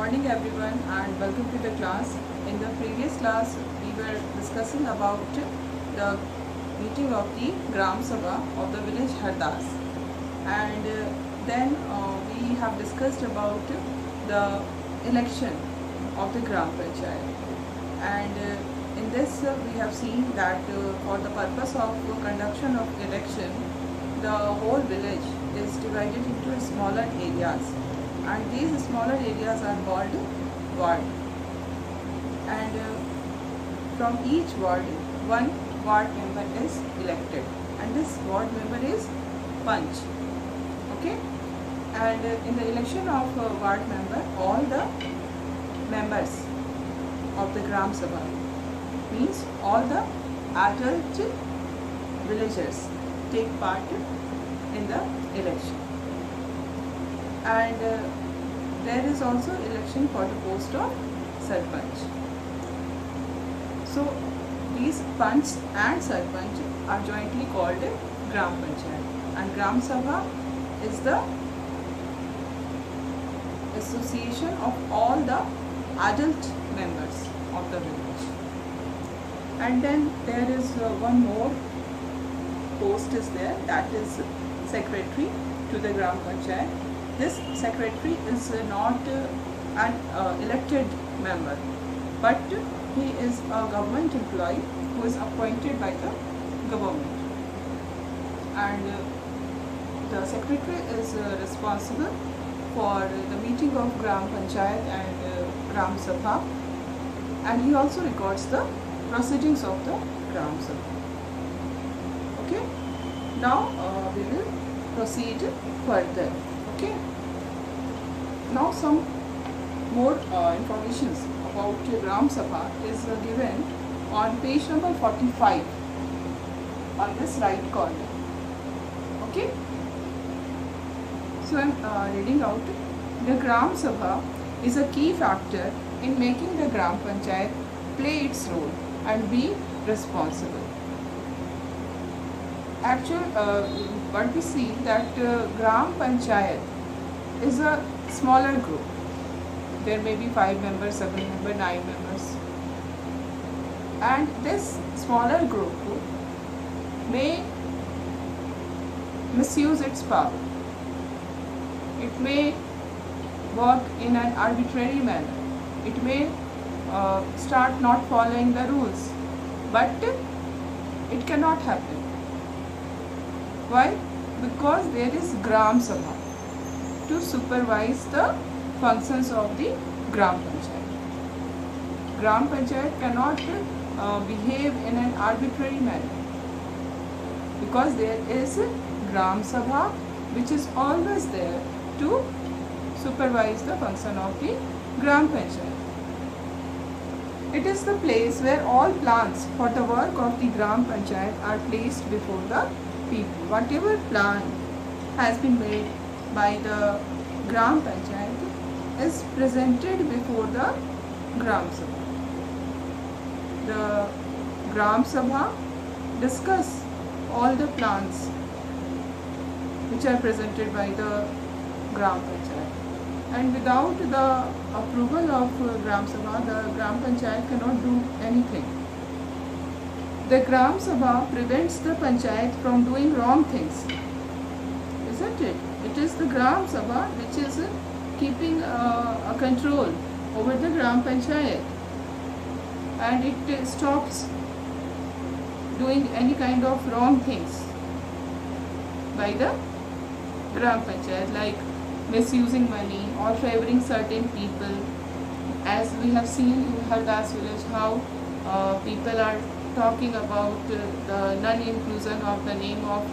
morning everyone and welcome to the class. In the previous class we were discussing about the meeting of the Gram Sabha of the village Hardas, and then we have discussed about the election of the Gram Panchayat, and in this we have seen that for the purpose of conduction of election, the whole village is divided into smaller areas, and these smaller areas are called ward, and from each ward one ward member is elected, and this ward member is Panch. Okay, and in the election of ward member, all the members of the Gram Sabha, means all the adult villagers, take part in the election, and there is also election for the post of Sarpanch. So these Panch and Sarpanch are jointly called Gram Panchayat, and Gram Sabha is the association of all the adult members of the village. And then there is one more post is there, that is secretary to the Gram Panchayat. This secretary is not an elected member, but he is a government employee who is appointed by the government, and the secretary is responsible for the meeting of Gram Panchayat and Gram Sabha, and he also records the proceedings of the Gram Sabha. Okay, now we will proceed further. Okay, now some more information about Gram Sabha is given on page number 45 on this right corner. Okay, so I am reading out. The Gram Sabha is a key factor in making the Gram Panchayat play its role and be responsible. Actually, what we see that Gram Panchayat is a smaller group. There may be 5 members, 7 members, 9 members, and this smaller group may misuse its power. It may work in an arbitrary manner. It may start not following the rules, but it cannot happen. Why? Because there is Gram Sabha to supervise the functions of the Gram Panchayat. Gram Panchayat cannot behave in an arbitrary manner, because there is Gram Sabha which is always there to supervise the function of the Gram Panchayat. It is the place where all plans for the work of the Gram Panchayat are placed before the people. Whatever plan has been made by the Gram Panchayat is presented before the Gram Sabha. The Gram Sabha discuss all the plans which are presented by the Gram Panchayat, and without the approval of Gram Sabha, the Gram Panchayat cannot do anything. The Gram Sabha prevents the Panchayat from doing wrong things, isn't it? It is the Gram Sabha which is keeping a control over the Gram Panchayat, and it stops doing any kind of wrong things by the Gram Panchayat, like misusing money or favoring certain people. As we have seen in Hardas village, how people are talking about the non-inclusion of the name of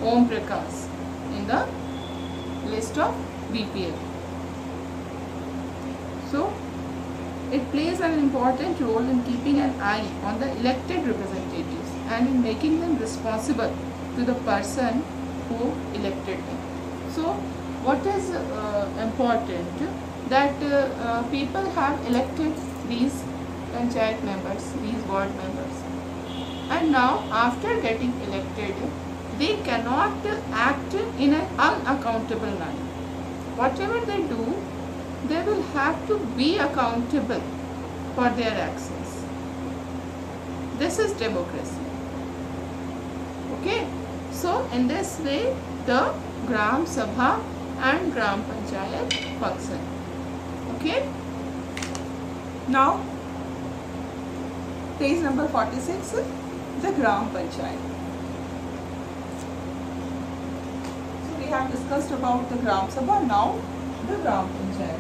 Om Prakash in the list of BPL. So it plays an important role in keeping an eye on the elected representatives and in making them responsible to the person who elected them. So what is important, that people have elected these panchayat members, these ward members, and now after getting elected they cannot act in an unaccountable manner. Whatever they do, they they will have to be accountable for their actions. This is democracy. Okay, so in this way the Gram Sabha and Gram Panchayat function. Okay, now page number 46, the Gram Panchayat. So we have discussed about the Gram Sabha, now the Gram Panchayat.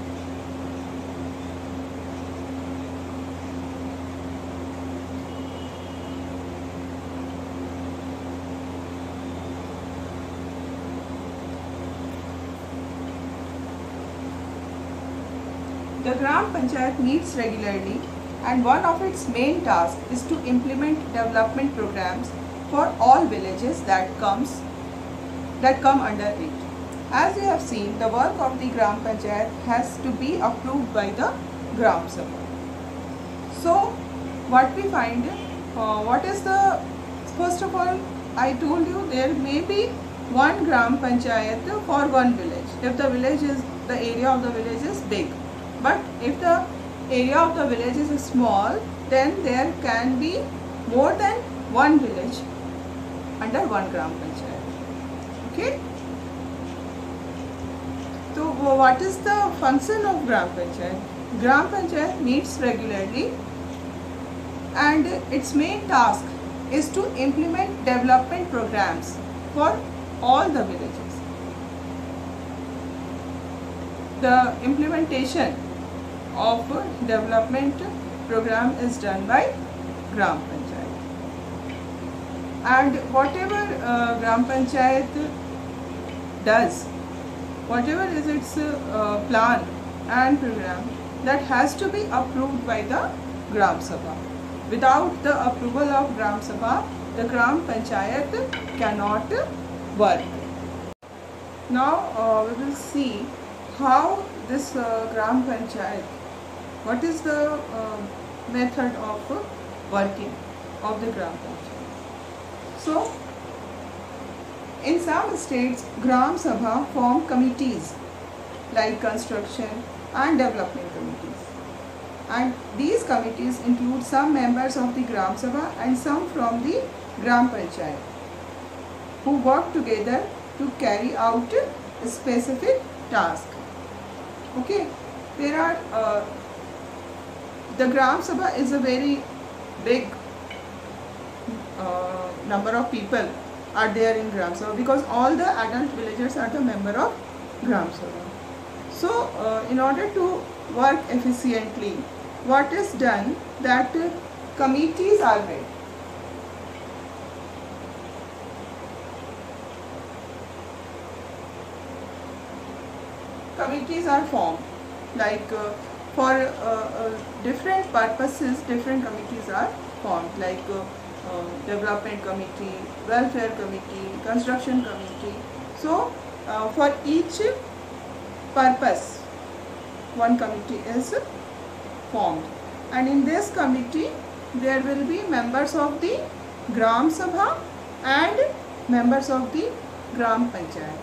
The Gram Panchayat meets regularly, and one of its main tasks is to implement development programs for all villages that come under it. As we have seen, the work of the Gram Panchayat has to be approved by the Gram Sabha. So what we find, first of all, I told you there may be one Gram Panchayat for one village if the area of the village is big. But if the area of the village is small, then there can be more than one village under one Gram Panchayat. Okay. So what is the function of Gram Panchayat? Gram Panchayat meets regularly, and its main task is to implement development programs for all the villages. The implementation of development program is done by Gram Panchayat, and whatever Gram Panchayat does, whatever is its plan and program, that has to be approved by the Gram Sabha. Without the approval of Gram Sabha, the Gram Panchayat cannot work. Now we will see how this Gram Panchayat, what is the method of working of the Gram Panchayat. So, in some states, Gram Sabha form committees like construction and development committees. And these committees include some members of the Gram Sabha and some from the Gram Panchayat, who work together to carry out a specific task. Okay, there are the Gram Sabha is a very big number of people are there in Gram Sabha, because all the adult villagers are the member of Gram Sabha. So in order to work efficiently, what is done, that committees are made. Committees are formed, like for different purposes, different committees are formed, like development committee, welfare committee, construction committee. So for each purpose, one committee is formed, and in this committee there will be members of the Gram Sabha and members of the Gram Panchayat.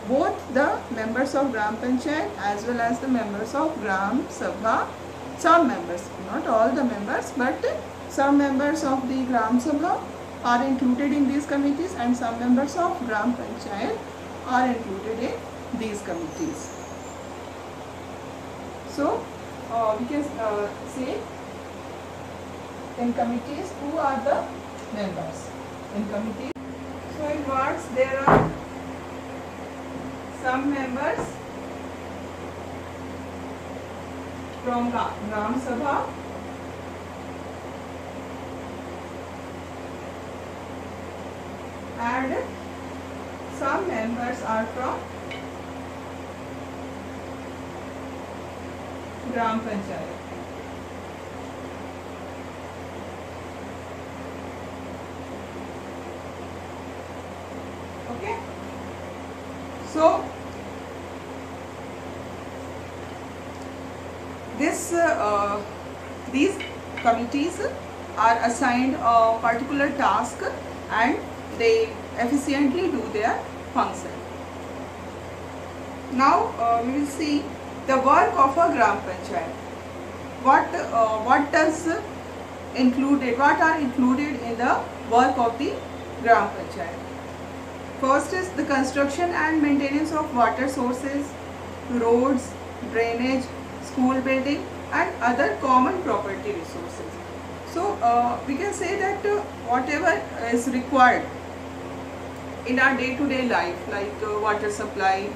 Both the members of Gram Panchayat as well as the members of Gram Sabha, some members, not all the members, but some members of the Gram Sabha are included in these committees, and some members of Gram Panchayat are included in these committees. So we can say in committees who are the members in committees. So in wards there are some members from Gram Sabha, and some members are from Gram Panchayat. Okay, so these committees are assigned a particular task, and they efficiently do their function. Now we will see the work of a Gram Panchayat. What are included in the work of the Gram Panchayat? First is the construction and maintenance of water sources, roads, drainage, school building and other common property resources. So we can say that whatever is required in our day-to-day life, like water supply,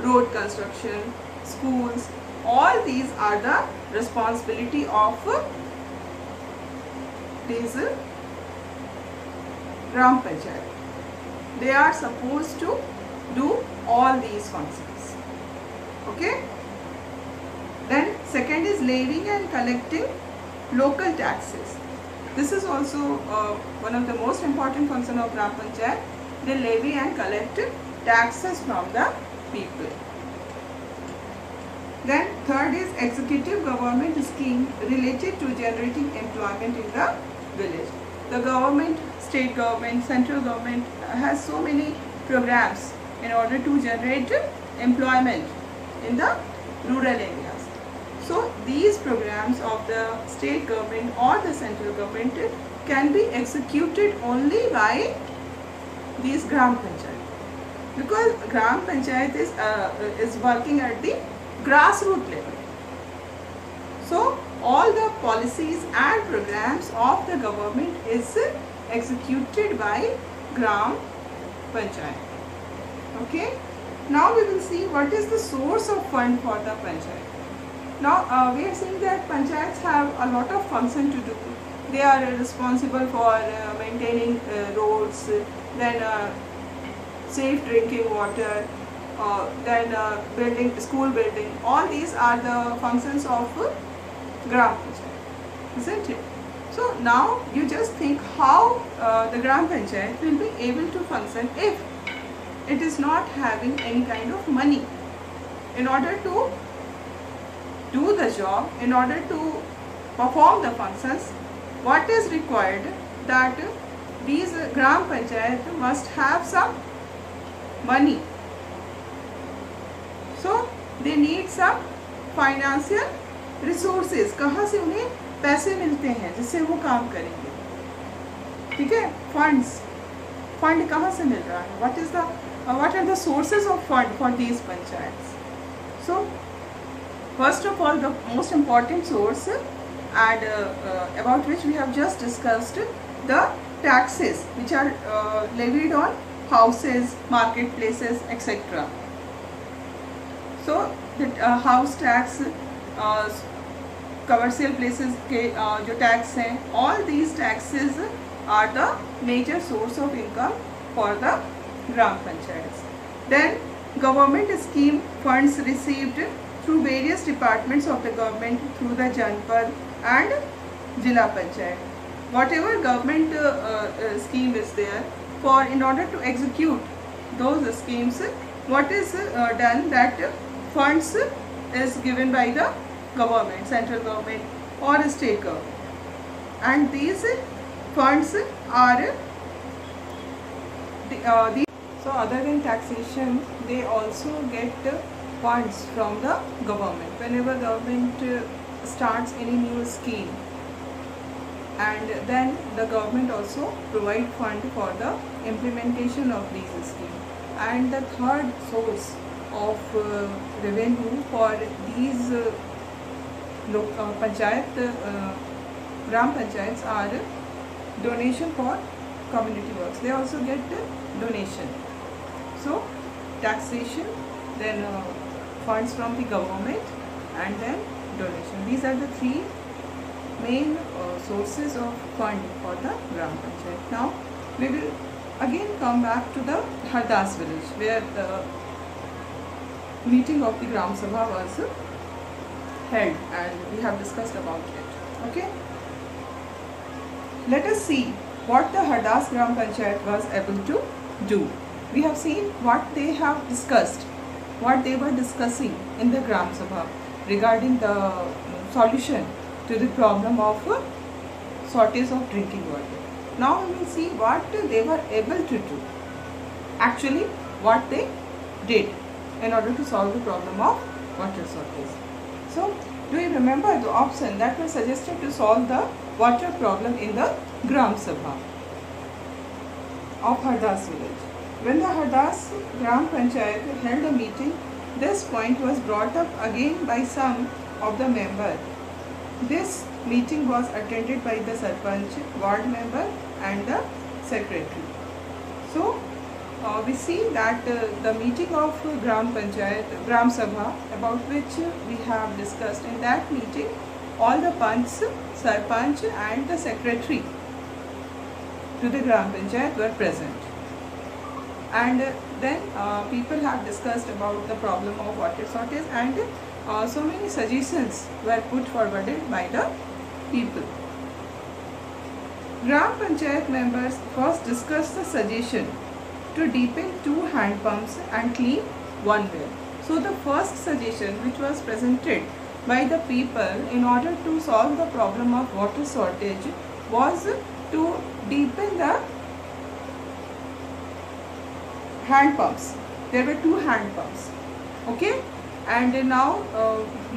road construction, schools, all these are the responsibility of these Gram Panchayat. They are supposed to do all these functions. Okay. Then second is levying and collecting local taxes. This is also one of the most important functions of Gram Panchayat. They levy and collect taxes from the people. Then third is executive government scheme related to generating employment in the village. The government, state government, central government has so many programs in order to generate employment in the rural areas. So these programs of the state government or the central government can be executed only by these Gram Panchayat, because Gram Panchayat is working at the grassroots level. So all the policies and programs of the government is executed by Gram Panchayat. Okay. Now we will see what is the source of fund for the Panchayat. Now we are seeing that Panchayats have a lot of function to do. They are responsible for maintaining roads, then safe drinking water, then building school building. All these are the functions of Gram Panchayat, isn't it? So now you just think how the Gram Panchayat will be able to function if it is not having any kind of money. In order to do the job, in order to perform the functions, what is required that these Gram Panchayat must have some money. So they need some financial resources. कहाँ से उन्हें पैसे मिलते हैं जिससे वो काम करेंगे? ठीक है, funds. Fund कहाँ से मिल रहा है? What are the sources of fund for these panchayats? So first of all, the most important source and about which we have just discussed, the taxes which are levied on houses, marketplaces, etc. So the house tax, commercial places के जो tax हैं, all these taxes are the major source of income for the Gram Panchayats. Then government scheme funds received through various departments of the government through the Janpad and Jila Panchayat. Whatever government scheme is there, in order to execute those schemes, what is done, that funds is given by the government, central government or state government, and these funds are so other than taxation, they also get funds from the government. Whenever government starts any new scheme, and then the government also provide fund for the implementation of these schemes. And the third source of revenue for these Gram Panchayats are donation for community works. They also get donation. So taxation, then funds from the government, and then donation. These are the three main sources of fund for the Gram Panchayat. Now we will again come back to the Hardas village, where the meeting of the Gram Sabha was held, and we have discussed about it. Okay. Let us see what the Hardas Gram Panchayat was able to do. We have seen what they have discussed, what they were discussing in the Gram Sabha regarding the solution to the problem of shortage of drinking water. Now we will see what they were able to do. Actually, what they did. in order to solve the problem of water shortage. So, do you remember the option that was suggested to solve the water problem in the Gram Sabha of Hardas village? When the Hardas Gram Panchayat held a meeting, this point was brought up again by some of the members. This meeting was attended by the Sarpanch, ward member and the secretary. So, we see that the meeting of Gram Panchayat, Gram Sabha, about which we have discussed, in that meeting all the Panch, Sarpanch and the secretary to the Gram Panchayat were present. And then people have discussed about the problem of water shortage, and so many suggestions were put forwarded by the people. Gram Panchayat members first discussed the suggestion to deepen 2 hand pumps and clean 1 well. So the first suggestion which was presented by the people in order to solve the problem of water shortage was to deepen the hand pumps. There were 2 hand pumps, okay, and now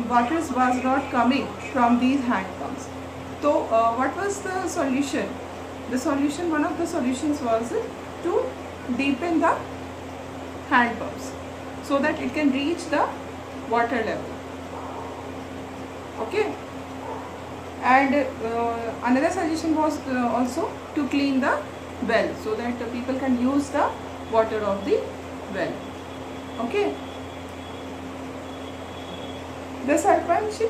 water was not coming from these hand pumps. So what was the solution? The solution, one of the solutions was to deepen the hand pumps so that it can reach the water level, okay. And another suggestion was also to clean the well so that people can use the water of the well, okay. The Sarpanch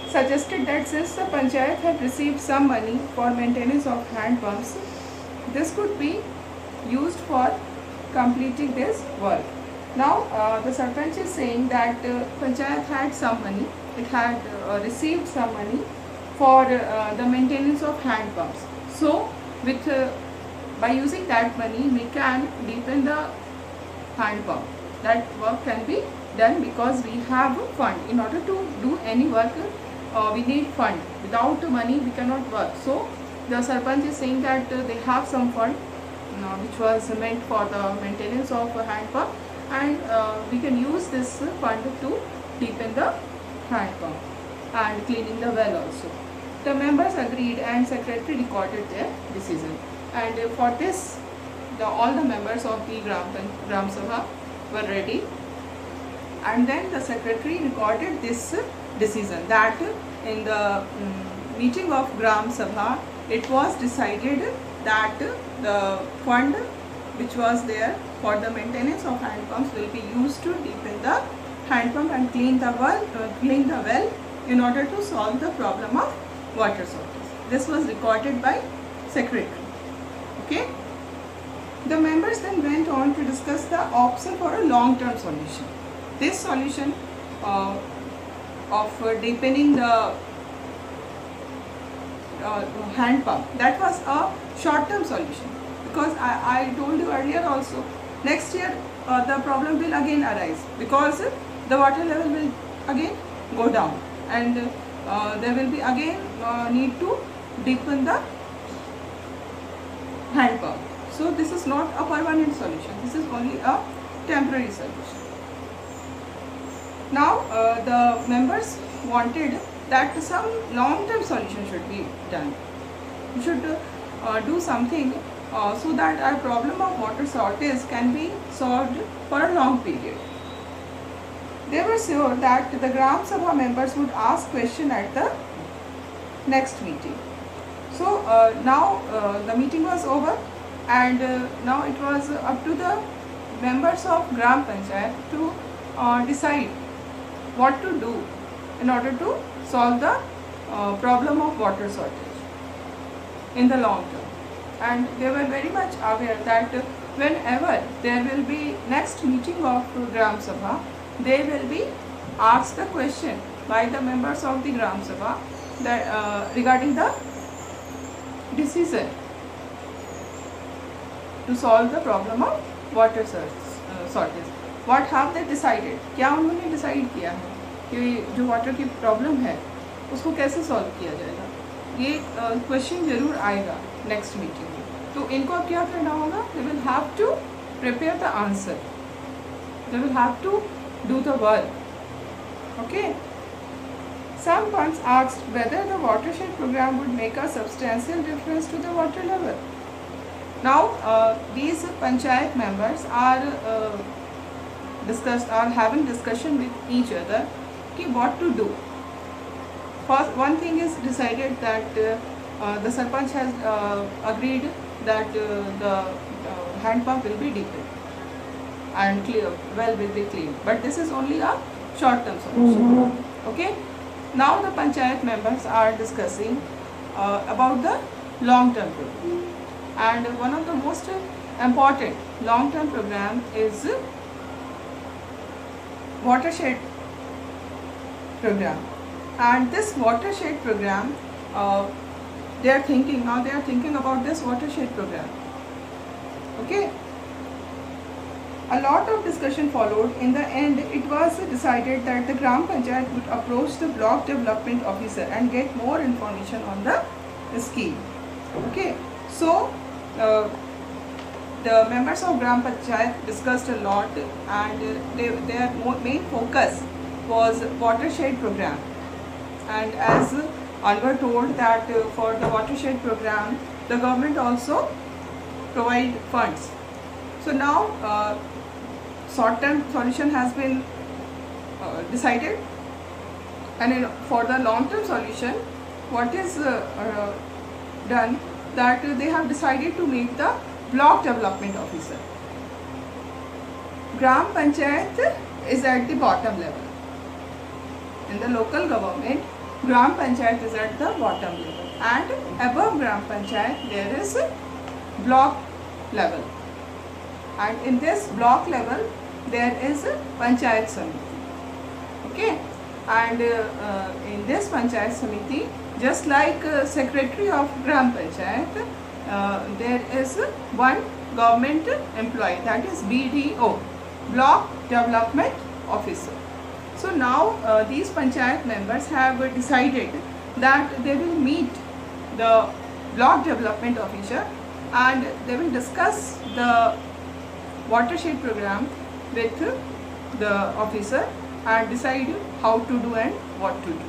suggested that since the Panchayat had received some money for maintenance of hand pumps, this could be used for completing this work. Now the Sarpanch is saying that Panchayat had some money, it had received some money for the maintenance of hand pumps. So with by using that money we can deepen the hand pump. That work can be done because we have a fund. In order to do any work we need fund. Without money we cannot work. So the Sarpanch is saying that they have some fund which was meant for the maintenance of a hand pump, and we can use this fund to deepen the hand pump and cleaning the well also. The members agreed and secretary recorded their decision, and for this all the members of the Gram Sabha were ready, and then the secretary recorded this decision that in the meeting of Gram Sabha it was decided that the fund which was there for the maintenance of hand pumps will be used to deepen the hand pump and clean the well in order to solve the problem of water shortage. This was recorded by secretary, okay. The members then went on to discuss the option for a long-term solution. This solution of deepening the hand pump, that was a short-term solution, because I told you earlier also, next year the problem will again arise because the water level will again go down, and there will be again need to deepen the hand pump. So this is not a permanent solution, this is only a temporary solution. Now the members wanted that some long-term solution should be done. We should do something so that our problem of water shortage can be solved for a long period. They were sure that the Gram Sabha members would ask question at the next meeting. So now the meeting was over, and now it was up to the members of Gram Panchayat to decide what to do in order to solve the problem of water shortage in the long term. And they were very much aware that whenever there will be next meeting of Gram Sabha, they will be asked the question by the members of the Gram Sabha that regarding the decision to solve the problem of water shortage. What have they decided? क्या उन्होंने decide किया है कि जो water की problem है उसको कैसे solve किया जाएगा? ये question जरूर आएगा next meeting में. तो इनको क्या करना होगा? They will have to prepare the answer. They will have to do the work. Okay. Some once asked whether the watershed program would make a substantial difference to the water level. Now, these panchayat members are having discussion with each other कि what to do. First, one thing is decided that the Sarpanch has agreed that the hand pump will be deepened and well will be cleaned. But this is only a short-term solution. Okay. Now the panchayat members are discussing about the long-term program, and one of the most important long-term program is watershed program. And this watershed program, they are thinking about this watershed program. Okay. A lot of discussion followed. In the end, it was decided that the Gram Panchayat would approach the block development officer and get more information on the scheme. Okay, so the members of Gram Panchayat discussed a lot, and their main focus was watershed program. And as Anwar told that for the watershed program, the government also provide funds. So now short-term solution has been decided, and for the long-term solution, what is done, that they have decided to make the block development officer. Gram Panchayat is at the bottom level. In the local government, Gram Panchayat is at the bottom level, and above Gram Panchayat there is block level, and in this block level there is Panchayat Samiti. Okay, and in this Panchayat Samiti, just like secretary of Gram Panchayat, there is one government employee, that is BDO, Block Development Officer. So now these Panchayat members have decided that they will meet the Block Development Officer and they will discuss the watershed program with the officer and decide how to do and what to do.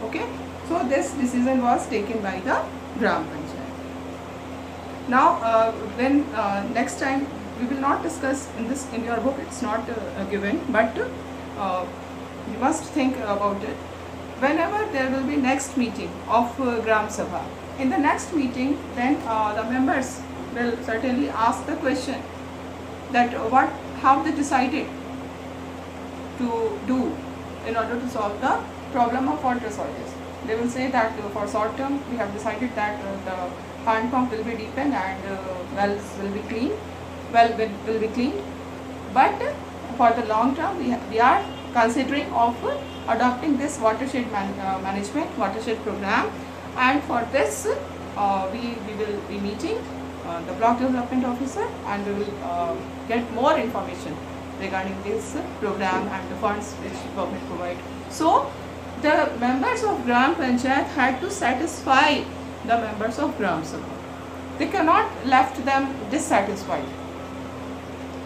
Okay, so this decision was taken by the Gram Panchayat. Now when next time, we will not discuss in your book, it's not given, but you must think about it. Whenever there will be next meeting of Gram Sabha, in the next meeting, then the members will certainly ask the question that how they decided to do in order to solve the problem of water shortage. They will say that for short term we have decided that the hand pump will be deepened and wells will be cleaned, will be cleaned. But for the long term, we are considering of adopting this watershed management, watershed program, and for this we will be meeting the block development officer, and we will get more information regarding this program and the funds which government provide. So the members of Gram Panchayat had to satisfy the members of Gram Sabha. They cannot left them dissatisfied.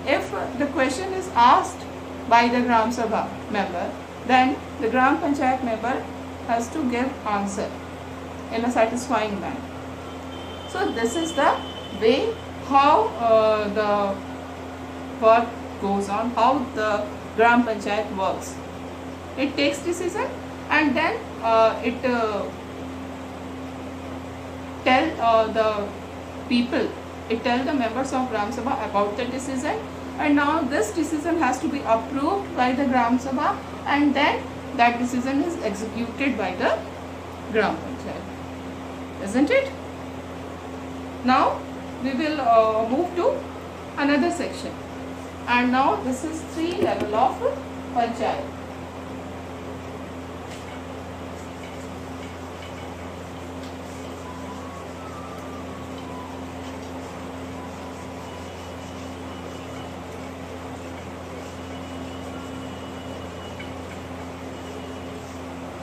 If the question is asked by the Gram Sabha member, then the Gram Panchayat member has to give answer in a satisfying manner. So this is the way how the work goes on, how the Gram Panchayat works. It takes decision and then it tell the people, it tell the members of Gram Sabha about the decision, and now this decision has to be approved by the Gram Sabha, and then that decision is executed by the Gram Panchayat, isn't it? Now we will move to another section, and now this is 3 level of Panchayat.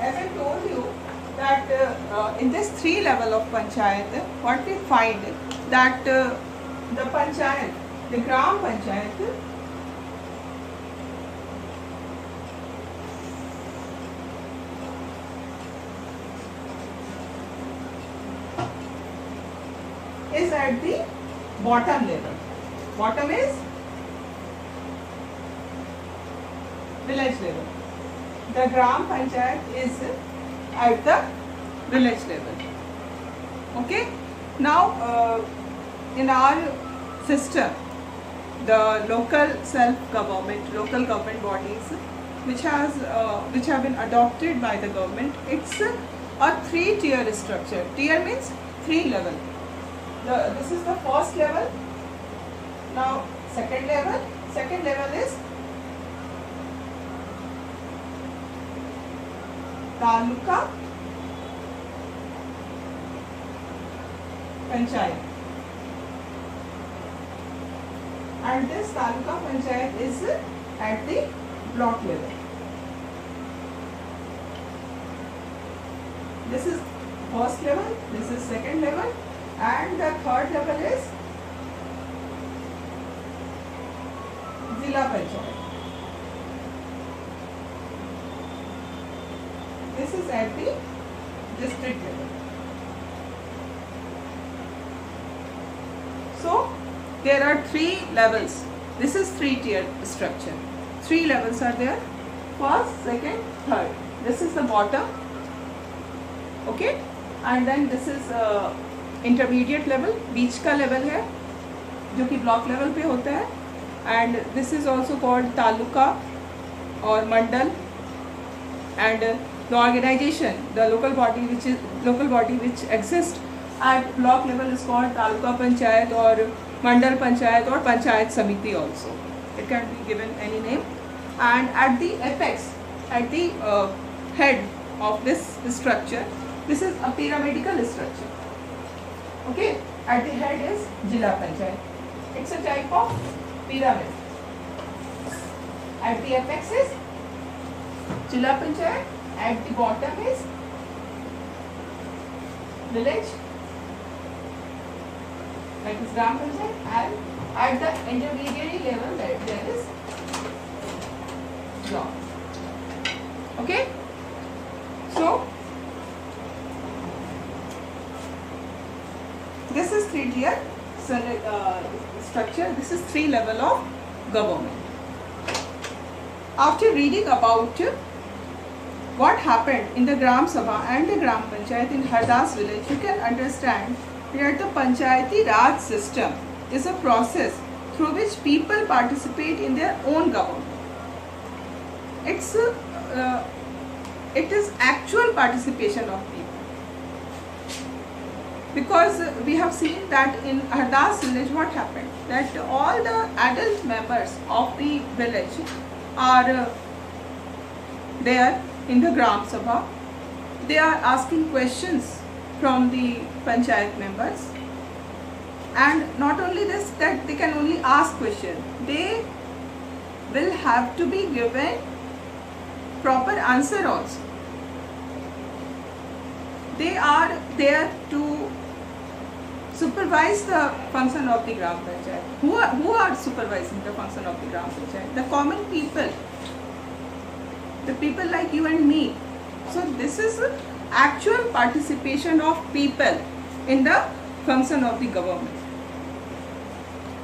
As I told you that in this 3 level of Panchayat, what we find that the Panchayat, the Gram Panchayat, is at the bottom level. Bottom is village level. The Gram Panchayat is at the village level. Okay. Now in our system, the local self-government, local government bodies which have been adopted by the government, it's a 3-tier structure. Tier means 3 level. This is the first level. Now second level. Second level is Taluka Panchayat. And this Taluka Panchayat is at the block level. This is first level, this is second level, and the third level is Zilla Panchayat. This is at the district level. So there are 3 levels. This is 3-tier structure. 3 levels are there. First, second, third. This is the bottom. Okay. And then this is intermediate level. बीच का level है जो कि block level पे होता है. And this is also called taluka or mandal. And the organization, the local body which exists at block level is called Taluka Panchayat or Mandal Panchayat or Panchayat Samiti also. It can be given any name. And at the apex, at the head of this structure, this is a pyramidal structure. Okay, at the head is Zilla Panchayat. It's a type of pyramid. At the apex is Zilla Panchayat. At the bottom is village, that is Gram Panchayat, and at the intermediary level there is block. Okay, so this is 3-tier structure. This is 3 level of government. After reading about what happened in the Gram Sabha and the Gram Panchayat in Hardas village, you can understand that the Panchayati Raj system is a process through which people participate in their own government. It is actual participation of people. Because we have seen that in Hardas village what happened, that all the adult members of the village are there in the Gram Sabha. They are asking questions from the Panchayat members, and not only this, that they can only ask questions, they will have to be given proper answer also. They are there to supervise the function of the Gram Panchayat. Who are supervising the function of the Gram Panchayat? The common people. The people like you and me. So this is actual participation of people in the function of the government,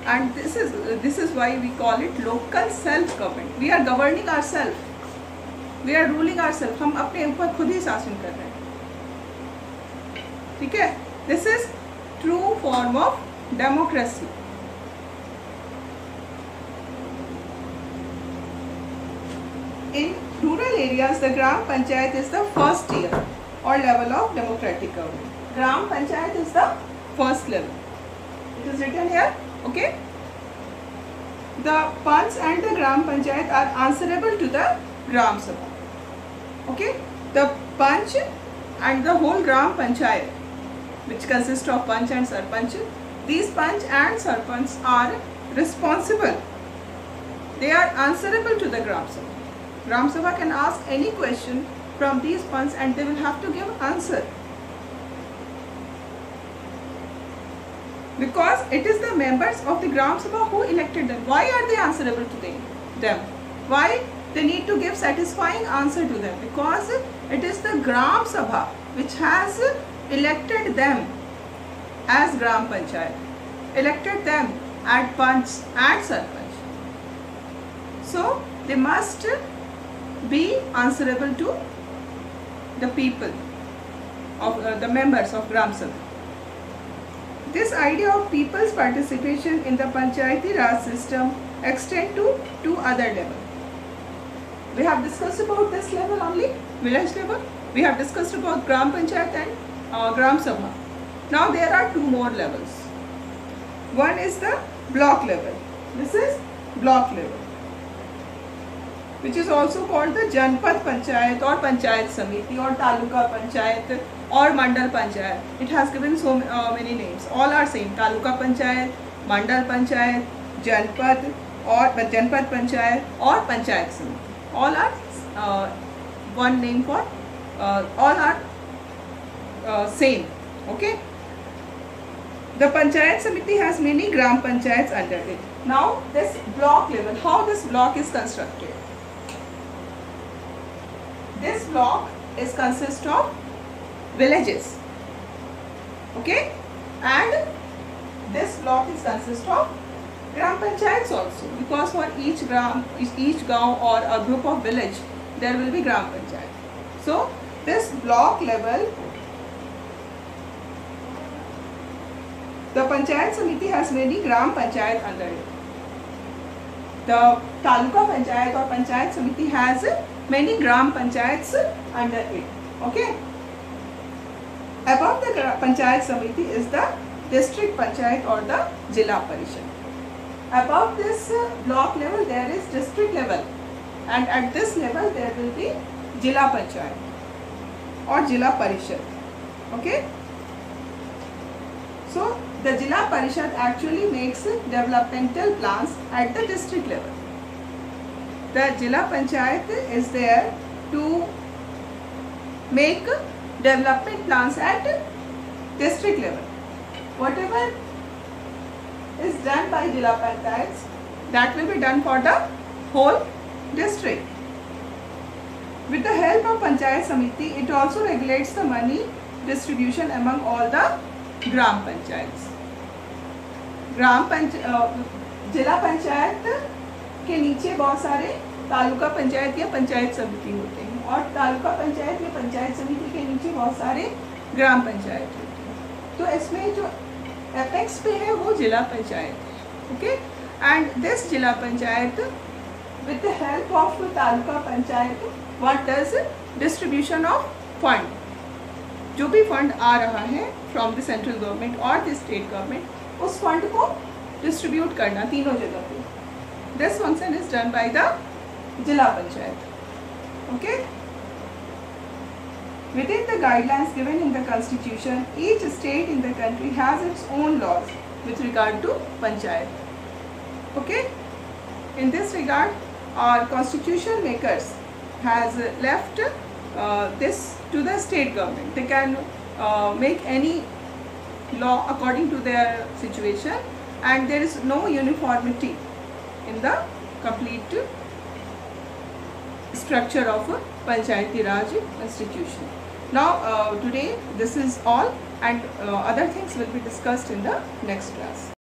and this is why we call it local self-government. We are governing ourselves, we are ruling ourselves. हम अपने ऊपर खुद ही शासन कर रहे हैं. ठीक है? This is true form of democracy. In rural areas, the Gram Panchayat is the first tier or level of democratic government. Gram Panchayat is the first level. It is written here. Okay. The Panch and the Gram Panchayat are answerable to the Gram Sabha. Okay. The Panch and the whole Gram Panchayat, which consists of Panch and Sarpanch, these Panch and Sarpanch are responsible. They are answerable to the Gram Sabha. Gram Sabha can ask any question from these Panch and they will have to give answer. Because it is the members of the Gram Sabha who elected them. Why are they answerable to them? Why they need to give satisfying answer to them? Because it is the Gram Sabha which has elected them as Gram Panchayat, elected them at Panch and Sarpanch. So they must be answerable to the people of the members of Gram Sabha. This idea of people's participation in the Panchayati Raj system extends to two other levels. We have discussed about this level only, village level. We have discussed about Gram Panchayat and Gram Sabha. Now there are two more levels. One is the block level. This is block level, which is also called the Janpad Panchayat or Panchayat Samiti or Taluka Panchayat or Mandal Panchayat. It has given so many names. All are same. Taluka Panchayat, Mandal Panchayat, Janpad or Janpad Panchayat or Panchayat Samiti. All are one name for, all are same. Okay. The Panchayat Samiti has many Gram Panchayats under it. Now this block level, how this block is constructed. This block is consist of villages, okay, and this block is consist of Gram Panchayats also, because for each gram, each gaon or a group of village, there will be Gram Panchayat. So this block level, the Panchayat Samiti has many Gram Panchayat under it. The Taluka Panchayat or Panchayat Samiti has many Gram Panchayats under it. Okay. Above the Panchayat Samiti is the District Panchayat or the Jila Parishad. Above this block level there is district level, and at this level there will be Jila Panchayat or Jila Parishad. Okay. So the Jila Parishad actually makes developmental plans at the district level. The Jila Panchayat is there to make development plans at district level. Whatever is done by Jila Panchayats, that will be done for the whole district. With the help of Panchayat Samiti, it also regulates the money distribution among all the Gram Panchayats. जिला पंचायत के नीचे बहुत सारे तालुका पंचायत या पंचायत समिति होते हैं, और तालुका पंचायत या पंचायत समिति के नीचे बहुत सारे ग्राम पंचायत होते हैं. तो इसमें जो एपेक्स पे है वो जिला पंचायत है. Okay. And this zila panchayat with the help of taluka panchayat what does distribution of fund. जो भी फंड आ रहा है फ्रॉम द सेंट्रल गवर्नमेंट और द स्टेट गवर्नमेंट, उस फंड को डिस्ट्रीब्यूट करना तीनों जगह पे. This function is done by the zila panchayat. Okay. Within the guidelines given in the constitution, each state in the country has its own laws with regard to panchayat. Okay. In this regard, our constitution makers has left this to the state government. They can make any law according to their situation, and there is no uniformity in the complete structure of a Panchayati Raj institution. Now today this is all, and other things will be discussed in the next class.